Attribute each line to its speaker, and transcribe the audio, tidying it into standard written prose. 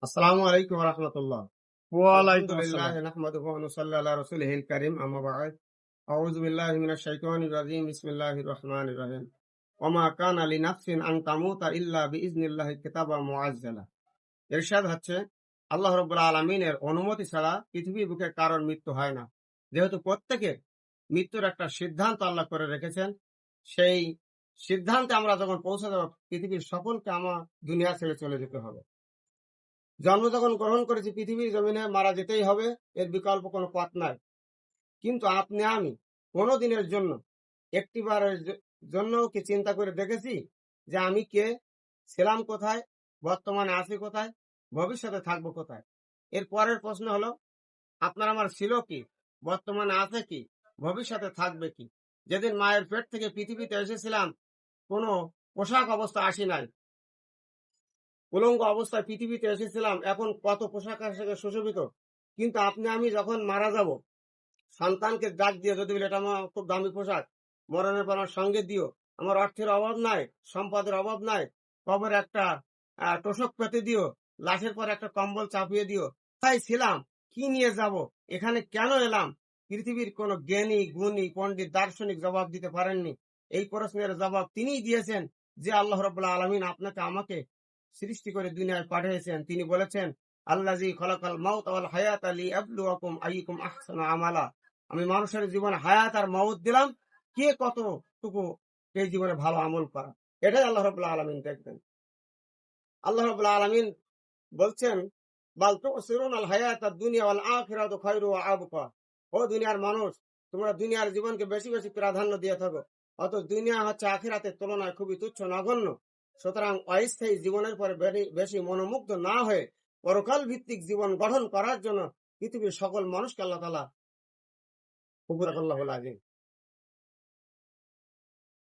Speaker 1: আসসালামু আলাইকুম ওয়া রাহমাতুল্লাহ।
Speaker 2: ওয়ালাইকুম
Speaker 1: আলহামদুলিল্লাহ
Speaker 2: আসসালাম।
Speaker 1: নাহমাদুহু ওয়া নুসাল্লি আলা রাসূলিহিল কারীম আম্মা বা'দ। আউযু বিল্লাহি মিনাশ শাইতানির রাজীম। বিসমিল্লাহির রহমানির রহিম। ওয়া মা কানা লিনাফসিন আন তামুতা ইল্লা বিইজনিল্লাহি কিতাবাম মুআজ্জালা। ইরশাদ হচ্ছে আল্লাহ রাব্বুল আলামিনের অনুমতি ছাড়া পৃথিবীর বুকে কারোর মৃত্যু হয় না। যেহেতু প্রত্যেকের মৃত্যুর একটা সিদ্ধান্ত আল্লাহ করে রেখেছেন, সেই সিদ্ধান্তে আমরা যখন পৌঁছে যাব পৃথিবীর সকলকে দুনিয়া ছেড়ে চলে যেতে হবে। জন্ম যখন গ্রহণ করেছি পৃথিবীর জমিনে মারা যেতেই হবে, এর বিকল্প কোনো পথ নাই। কিন্তু আপনি আমি কোনো দিনের জন্য একটিবারের জন্যও কি চিন্তা করে দেখেছি যে আমি কে, ছিলাম কোথায়, বর্তমানে আছি কোথায়, ভবিষ্যতে থাকবো কোথায়? এর পরের প্রশ্ন হলো আপনার আমার ছিল কি, বর্তমানে আছে কি, ভবিষ্যতে থাকবে কি? যেদিন মায়ের পেট থেকে পৃথিবীতে এসেছিলাম কোনো পোশাক অবস্থা আসি নাই, উলঙ্গ অবস্থায় পৃথিবীতে এসেছিলাম, এখন কত পোশাক আশাকে সুশোভিত। কিন্তু আপনি আমি যখন মারা যাব, সন্তানকে ডাক দিয়ে যদি বলি এটা আমার খুব দামি পোশাক, মরণের পর আমার সঙ্গে দিও, আমার অর্থের অভাব নাই, সম্পদের অভাব নাই, কবর একটা তোষক পেতে দিও, লাশের পর একটা কম্বল চাপিয়ে দিও। তাই ছিলাম, কি নিয়ে যাব, এখানে কেন এলাম? পৃথিবীর কোন জ্ঞানী গুণী পণ্ডিত দার্শনিক জবাব দিতে পারেননি। এই প্রশ্নের জবাব তিনিই দিয়েছেন, যে আল্লাহ রাব্বুল আলামিন আপনাকে আমাকে সৃষ্টি করে দুনিয়ায় পাঠিয়েছেন। তিনি বলেছেন, আল্লাযী খলাকাল মাউতা ওয়াল হায়াতা লিয়াবলুয়াকুম আইয়ুকুম আহসানু আমালা। আমি মানুষের জীবনে হায়াত আর মউত দিলাম, কে কতটুকু এই জীবনে ভালো আমল করা। এটাই আল্লাহ রাব্বুল আলামিন দেখবেন। আল্লাহ রাব্বুল আলামিন বলছেন, বাল তুসিরুনাল হায়াতাদ দুনিয়া ওয়াল আখিরাতু খায়রু ওয়া আবকা। ও দুনিয়ার মানুষ, তোমরা দুনিয়ার জীবনকে বেশি বেশি প্রাধান্য দিয়ে থাকো, অত দুনিয়া হচ্ছে আখিরাতের তুলনায় খুবই তুচ্ছ নগণ্য। সুতরাং অস্থায়ী জীবনের পরে বেশি মনোমুগ্ধ না হয়ে পরকাল ভিত্তিক জীবন গঠন করার জন্য পৃথিবীর সকল মানুষকে আল্লাহ তাআলা হুকুম আল্লাহুল আযীম।